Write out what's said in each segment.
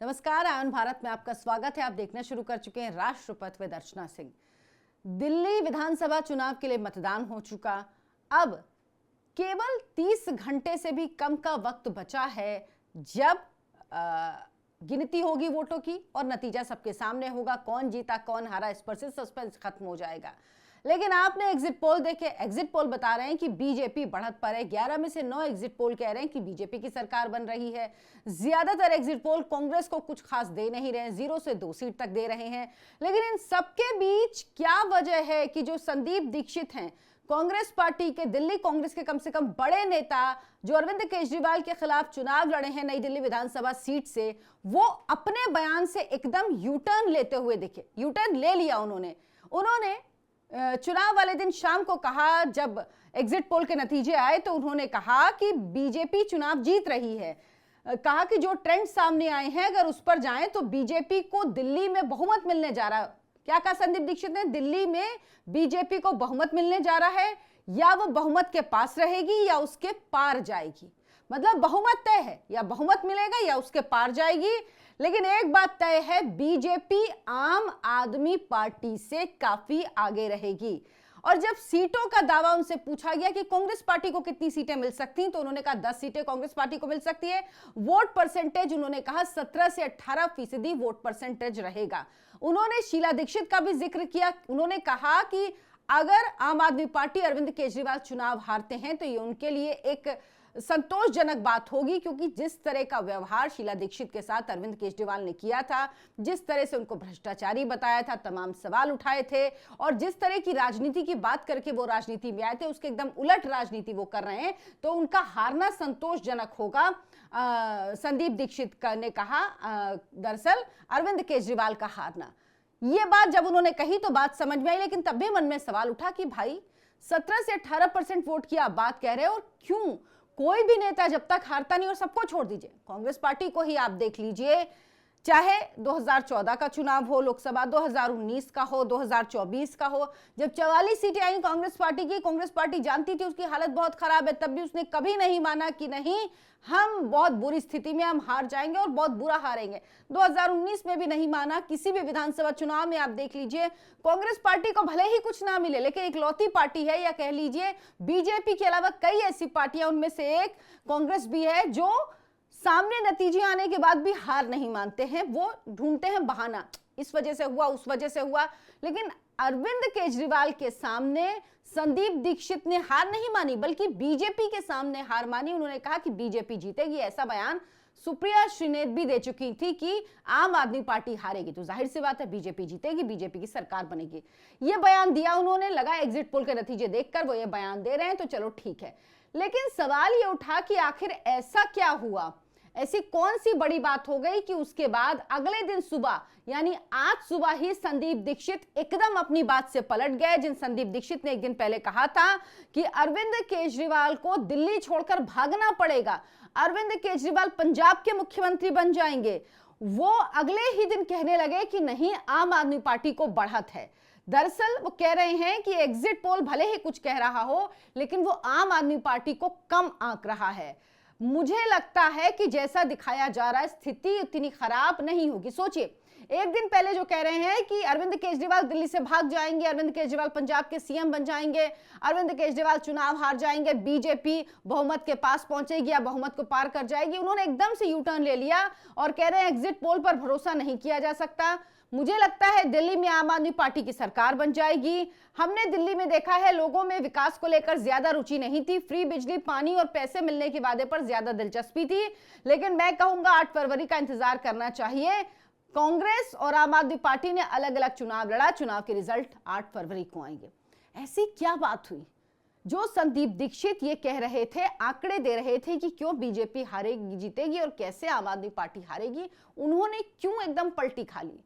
नमस्कार, आयन भारत में आपका स्वागत है। आप देखना शुरू कर चुके हैं राष्ट्रपथ विद अर्चना सिंह। दिल्ली विधानसभा चुनाव के लिए मतदान हो चुका। अब केवल 30 घंटे से भी कम का वक्त बचा है जब गिनती होगी वोटों की और नतीजा सबके सामने होगा। कौन जीता कौन हारा इस पर से सस्पेंस खत्म हो जाएगा। लेकिन आपने एग्जिट पोल देखे, एग्जिट पोल बता रहे हैं कि बीजेपी बढ़त पर है। 11 में से 9 एग्जिट पोल कह रहे हैं कि बीजेपी की सरकार बन रही है। ज्यादातर एग्जिट पोल कांग्रेस को कुछ खास दे नहीं रहे हैं, 0 से 2 सीट तक दे रहे हैं। लेकिन इन सबके बीच क्या वजह है कि जो संदीप दीक्षित हैं, कांग्रेस पार्टी के, दिल्ली कांग्रेस के कम से कम बड़े नेता जो अरविंद केजरीवाल के खिलाफ चुनाव लड़े हैं नई दिल्ली विधानसभा सीट से, वो अपने बयान से एकदम यू टर्न लेते हुए दिखे। यू टर्न ले लिया उन्होंने चुनाव वाले दिन शाम को कहा, जब एग्जिट पोल के नतीजे आए तो उन्होंने कहा कि बीजेपी चुनाव जीत रही है। कहा कि जो ट्रेंड सामने आए हैं अगर उस पर जाएं तो बीजेपी को दिल्ली में बहुमत मिलने जा रहा है। क्या कहा संदीप दीक्षित ने? दिल्ली में बीजेपी को बहुमत मिलने जा रहा है, या वो बहुमत के पास रहेगी या उसके पार जाएगी। मतलब बहुमत तय है, या बहुमत मिलेगा या उसके पार जाएगी। लेकिन एक बात तय है, बीजेपी आम आदमी पार्टी से काफी आगे रहेगी। और जब सीटों का दावा उनसे पूछा गया कि कांग्रेस पार्टी को कितनी सीटें मिल सकती हैं, तो उन्होंने कहा 10 सीटें कांग्रेस पार्टी को मिल सकती है। वोट परसेंटेज उन्होंने कहा 17 से 18% वोट परसेंटेज रहेगा। उन्होंने शीला दीक्षित का भी जिक्र किया। उन्होंने कहा कि अगर आम आदमी पार्टी, अरविंद केजरीवाल चुनाव हारते हैं तो ये उनके लिए एक संतोषजनक बात होगी, क्योंकि जिस तरह का व्यवहार शीला दीक्षित के साथ अरविंद केजरीवाल ने किया था, जिस तरह से उनको भ्रष्टाचारी बताया था, तमाम सवाल उठाए थे, और जिस तरह की राजनीति की बात करके वो राजनीति में आए थे, उसके एकदम उलट राजनीति वो कर रहे हैं, तो उनका हारना संतोषजनक होगा। संदीप दीक्षित ने कहा दरअसल अरविंद केजरीवाल का हारना। ये बात जब उन्होंने कही तो बात समझ में आई, लेकिन तब भी मन में सवाल उठा कि भाई 17 से 18% वोट की आप बात कह रहे हो, और क्यों? कोई भी नेता जब तक हारता नहीं, और सबको छोड़ दीजिए, कांग्रेस पार्टी को ही आप देख लीजिए, चाहे 2014 का चुनाव हो लोकसभा, 2019 का हो, 2024 का हो, जब 44 सीटें आई कांग्रेस पार्टी की, कांग्रेस पार्टी जानती थी उसकी हालत बहुत खराब है, तब भी उसने कभी नहीं माना कि नहीं, हम बहुत बुरी स्थिति में, हम हार जाएंगे और बहुत बुरा हारेंगे। 2019 में भी नहीं माना। किसी भी विधानसभा चुनाव में आप देख लीजिए, कांग्रेस पार्टी को भले ही कुछ ना मिले, लेकिन इकलौती पार्टी है, या कह लीजिए बीजेपी के अलावा कई ऐसी पार्टियां, उनमें से एक कांग्रेस भी है, जो सामने नतीजे आने के बाद भी हार नहीं मानते हैं। वो ढूंढते हैं बहाना, इस वजह से हुआ, उस वजह से हुआ। लेकिन अरविंद केजरीवाल के सामने संदीप दीक्षित ने हार नहीं मानी, बल्कि बीजेपी के सामने हार मानी। उन्होंने कहा कि बीजेपी जीतेगी। ऐसा बयान सुप्रिया श्रीनेत भी दे चुकी थी कि आम आदमी पार्टी हारेगी तो जाहिर सी बात है बीजेपी जीतेगी, बीजेपी की सरकार बनेगी। यह बयान दिया उन्होंने। लगा एग्जिट पोल के नतीजे देखकर वो ये बयान दे रहे हैं, तो चलो ठीक है। लेकिन सवाल ये उठा कि आखिर ऐसा क्या हुआ, ऐसी कौन सी बड़ी बात हो गई कि उसके बाद अगले दिन सुबह, यानी आज सुबह ही संदीप दीक्षित एकदम अपनी बात से पलट गए। जिन संदीप दीक्षित ने एक दिन पहले कहा था कि अरविंद केजरीवाल को दिल्ली छोड़कर भागना पड़ेगा, अरविंद केजरीवाल पंजाब के मुख्यमंत्री बन जाएंगे, वो अगले ही दिन कहने लगे कि नहीं, आम आदमी पार्टी को बढ़त है। दरअसल वो कह रहे हैं कि एग्जिट पोल भले ही कुछ कह रहा हो, लेकिन वो आम आदमी पार्टी को कम आंक रहा है। मुझे लगता है कि जैसा दिखाया जा रहा है, स्थिति उतनी खराब नहीं होगी। सोचिए, एक दिन पहले जो कह रहे हैं कि अरविंद केजरीवाल दिल्ली से भाग जाएंगे, अरविंद केजरीवाल पंजाब के सीएम बन जाएंगे, अरविंद केजरीवाल चुनाव हार जाएंगे, बीजेपी बहुमत के पास पहुंचेगी या बहुमत को पार कर जाएगी, उन्होंने एकदम से यू टर्न ले लिया और कह रहे हैं एग्जिट पोल पर भरोसा नहीं किया जा सकता। मुझे लगता है दिल्ली में आम आदमी पार्टी की सरकार बन जाएगी। हमने दिल्ली में देखा है, लोगों में विकास को लेकर ज्यादा रुचि नहीं थी, फ्री बिजली, पानी और पैसे मिलने के वादे पर ज्यादा दिलचस्पी थी। लेकिन मैं कहूंगा 8 फरवरी का इंतजार करना चाहिए। कांग्रेस और आम आदमी पार्टी ने अलग अलग चुनाव लड़ा, चुनाव के रिजल्ट 8 फरवरी को आएंगे। ऐसी क्या बात हुई जो संदीप दीक्षित ये कह रहे थे, आंकड़े दे रहे थे कि क्यों बीजेपी हारेगी, जीतेगी, और कैसे आम आदमी पार्टी हारेगी, उन्होंने क्यों एकदम पलटी खा ली?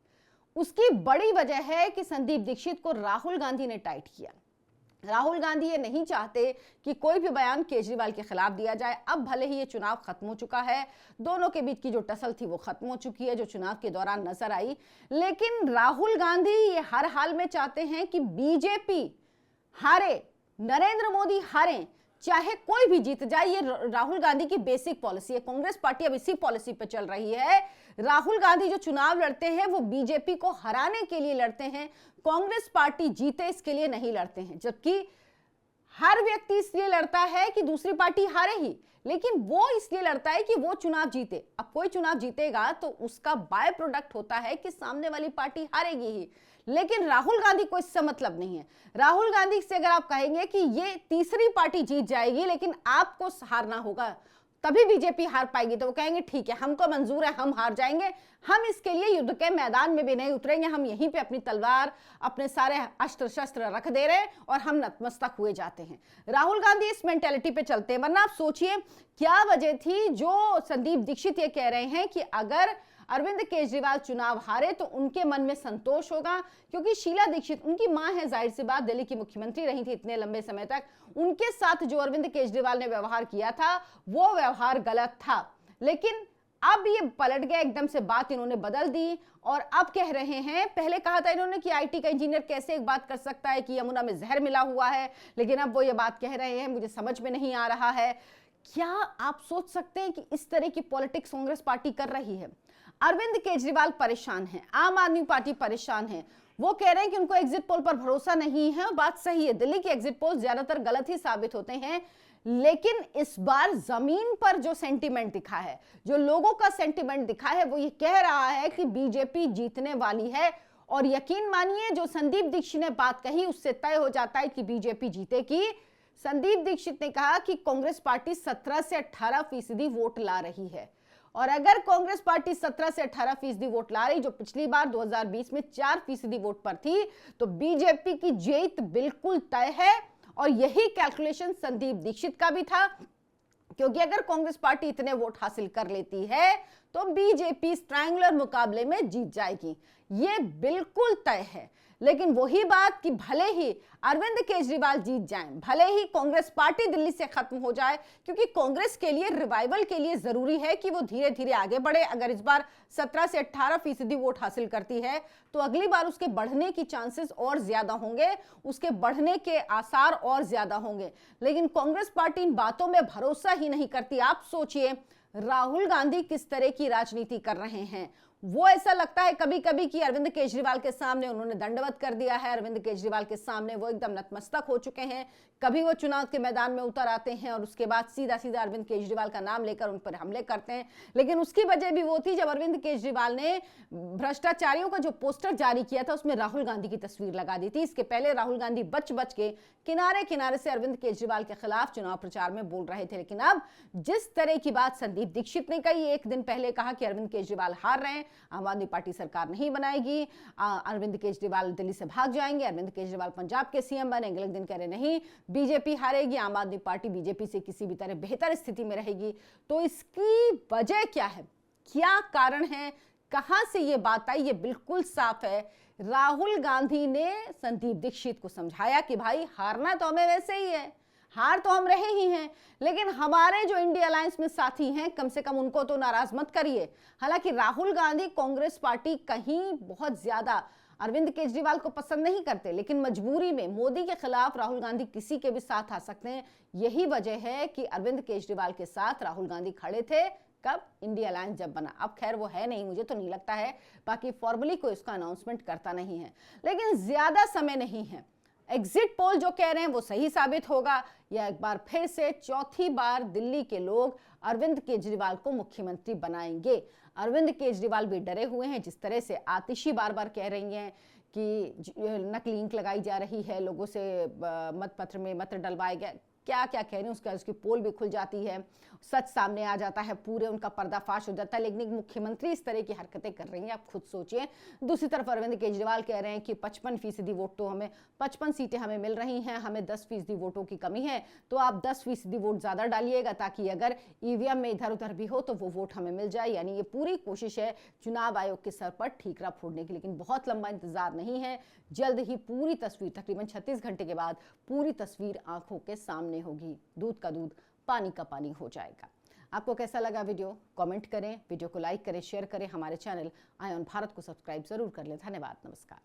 उसकी बड़ी वजह है कि संदीप दीक्षित को राहुल गांधी ने टाइट किया। राहुल गांधी ये नहीं चाहते कि कोई भी बयान केजरीवाल के खिलाफ दिया जाए। अब भले ही ये चुनाव खत्म हो चुका है, दोनों के बीच की जो टसल थी वो खत्म हो चुकी है, जो चुनाव के दौरान नजर आई, लेकिन राहुल गांधी ये हर हाल में चाहते हैं कि बीजेपी हारे, नरेंद्र मोदी हारें, चाहे कोई भी जीत जाए। ये राहुल गांधी की बेसिक पॉलिसी है। कांग्रेस पार्टी अब इसी पॉलिसी पे चल रही है। राहुल गांधी जो चुनाव लड़ते हैं वो बीजेपी को हराने के लिए लड़ते हैं, कांग्रेस पार्टी जीते इसके लिए नहीं लड़ते हैं। जबकि हर व्यक्ति इसलिए लड़ता है कि दूसरी पार्टी हारे ही, लेकिन वो इसलिए लड़ता है कि वो चुनाव जीते। अब कोई चुनाव जीतेगा तो उसका बाय प्रोडक्ट होता है कि सामने वाली पार्टी हारेगी ही, लेकिन राहुल गांधी को इससे मतलब नहीं है। राहुल गांधी से अगर आप कहेंगे कि ये तीसरी पार्टी जीत जाएगी लेकिन आपको हारना होगा तभी बीजेपी हार पाएगी, तो वो कहेंगे ठीक है, हमको मंजूर है, हम हार जाएंगे, हम इसके लिए युद्ध के मैदान में भी नहीं उतरेंगे, हम यहीं पे अपनी तलवार, अपने सारे अस्त्र शस्त्र रख दे रहे और हम नतमस्तक हुए जाते हैं। राहुल गांधी इस मेंटेलिटी पे चलते हैं। वरना आप सोचिए क्या वजह थी जो संदीप दीक्षित ये कह रहे हैं कि अगर अरविंद केजरीवाल चुनाव हारे तो उनके मन में संतोष होगा, क्योंकि शीला दीक्षित उनकी मां है, जाहिर सी बात दिल्ली की मुख्यमंत्री रही थी इतने लंबे समय तक। उनके साथ जो अरविंद केजरीवाल ने व्यवहार किया था वो व्यवहार गलत था, लेकिन अब ये पलट गया, एकदम से बात इन्होंने बदल दी और अब कह रहे हैं, पहले कहा था इन्होंने कि आईटी का इंजीनियर कैसे एक बात कर सकता है कि यमुना में जहर मिला हुआ है, लेकिन अब वो ये बात कह रहे हैं, मुझे समझ में नहीं आ रहा है। क्या आप सोच सकते हैं कि इस तरह की पॉलिटिक्स कांग्रेस पार्टी कर रही है? अरविंद केजरीवाल परेशान है, आम आदमी पार्टी परेशान है। वो कह रहे हैं कि उनको एग्जिट पोल पर भरोसा नहीं है, और बात सही है, दिल्ली के एग्जिट पोल ज्यादातर गलत ही साबित होते हैं। लेकिन इस बार जमीन पर जो सेंटीमेंट दिखा है, जो लोगों का सेंटीमेंट दिखा है, वो ये कह रहा है कि बीजेपी जीतने वाली है। और यकीन मानिए जो संदीप दीक्षित ने बात कही उससे तय हो जाता है कि बीजेपी जीतेगी। संदीप दीक्षित ने कहा कि कांग्रेस पार्टी 17 से 18% वोट ला रही है, और अगर कांग्रेस पार्टी 17 से 18% वोट ला रही, जो पिछली बार 2020 में 4% वोट पर थी, तो बीजेपी की जीत बिल्कुल तय है। और यही कैलकुलेशन संदीप दीक्षित का भी था, क्योंकि अगर कांग्रेस पार्टी इतने वोट हासिल कर लेती है तो बीजेपी ट्रायंगुलर मुकाबले में जीत जाएगी, ये बिल्कुल तय है। लेकिन वही बात कि भले ही अरविंद केजरीवाल जीत जाएं, भले ही कांग्रेस पार्टी दिल्ली से खत्म हो जाए, क्योंकि कांग्रेस के लिए रिवाइवल के लिए जरूरी है कि वो धीरे धीरे आगे बढ़े। अगर इस बार 17 से 18% वोट हासिल करती है तो अगली बार उसके बढ़ने की चांसेस और ज्यादा होंगे, उसके बढ़ने के आसार और ज्यादा होंगे। लेकिन कांग्रेस पार्टी इन बातों में भरोसा ही नहीं करती। आप सोचिए राहुल गांधी किस तरह की राजनीति कर रहे हैं। वो ऐसा लगता है कभी कभी कि अरविंद केजरीवाल के सामने उन्होंने दंडवत कर दिया है, अरविंद केजरीवाल के सामने वो एकदम नतमस्तक हो चुके हैं। कभी वो चुनाव के मैदान में उतर आते हैं और उसके बाद सीधा सीधा अरविंद केजरीवाल का नाम लेकर उन पर हमले करते हैं। लेकिन उसकी वजह भी वो थी जब अरविंद केजरीवाल ने भ्रष्टाचारियों का जो पोस्टर जारी किया था उसमें राहुल गांधी की तस्वीर लगा दी थी। इसके पहले राहुल गांधी बच बच के किनारे किनारे से अरविंद केजरीवाल के खिलाफ चुनाव प्रचार में बोल रहे थे। लेकिन अब जिस तरह की बात संदीप दीक्षित ने कही, एक दिन पहले कहा कि अरविंद केजरीवाल हार रहे हैं, आम आदमी पार्टी सरकार नहीं बनाएगी, अरविंद केजरीवाल दिल्ली से भाग जाएंगे, अरविंद केजरीवाल पंजाब के सीएम बनेंगे। अगले दिन कह रहे नहीं, बीजेपी हारेगी, आम आदमी पार्टी बीजेपी से किसी भी तरह बेहतर स्थिति में रहेगी। तो इसकी वजह क्या है, क्या कारण है, कहां से ये बात आई? ये बिल्कुल साफ है, राहुल गांधी ने संदीप दीक्षित को समझाया कि भाई हारना तो हमें वैसे ही है, हार तो हम रहे ही हैं, लेकिन हमारे जो इंडिया अलायंस में साथी हैं कम से कम उनको तो नाराज मत करिए। हालांकि राहुल गांधी कांग्रेस पार्टी कहीं बहुत ज्यादा अरविंद केजरीवाल को पसंद नहीं करते, लेकिन मजबूरी में मोदी के खिलाफ राहुल गांधी किसी के भी साथ आ सकते हैं। यही वजह है कि अरविंद केजरीवाल के साथ राहुल गांधी खड़े थे कब? इंडिया अलायंस जब बना। अब खैर वो है नहीं, मुझे तो नहीं लगता है, बाकी फॉर्मली कोई इसका अनाउंसमेंट करता नहीं है, लेकिन ज्यादा समय नहीं है। एग्जिट पोल जो कह रहे हैं वो सही साबित होगा, या एक बार फिर से चौथी बार दिल्ली के लोग अरविंद केजरीवाल को मुख्यमंत्री बनाएंगे। अरविंद केजरीवाल भी डरे हुए हैं, जिस तरह से आतिशी बार बार कह रही हैं कि नकली इंक लगाई जा रही है, लोगों से मतपत्र में मत डलवाए गए, क्या क्या कह रहे हैं, उसकी पोल भी खुल जाती है, सच सामने आ जाता है, पूरे उनका पर्दाफाश हो जाता है। लेकिन मुख्यमंत्री इस तरह की हरकतें कर रही हैं, आप खुद सोचिए। दूसरी तरफ अरविंद केजरीवाल कह रहे हैं कि 55% वोट तो हमें, 55 सीटें हमें मिल रही हैं, हमें 10% वोटों की कमी है, तो आप 10% वोट ज्यादा डालिएगा ताकि अगर ईवीएम में इधर उधर भी हो तो वो वोट हमें मिल जाए। यानी ये पूरी कोशिश है चुनाव आयोग के सर पर ठीकरा फोड़ने की। लेकिन बहुत लंबा इंतजार नहीं है, जल्द ही पूरी तस्वीर, तकरीबन 36 घंटे के बाद पूरी तस्वीर आंखों के सामने होगी। दूध का दूध, पानी का पानी हो जाएगा। आपको कैसा लगा वीडियो? कमेंट करें, वीडियो को लाइक करें, शेयर करें, हमारे चैनल आय ऑन भारत को सब्सक्राइब जरूर कर लें। धन्यवाद, नमस्कार।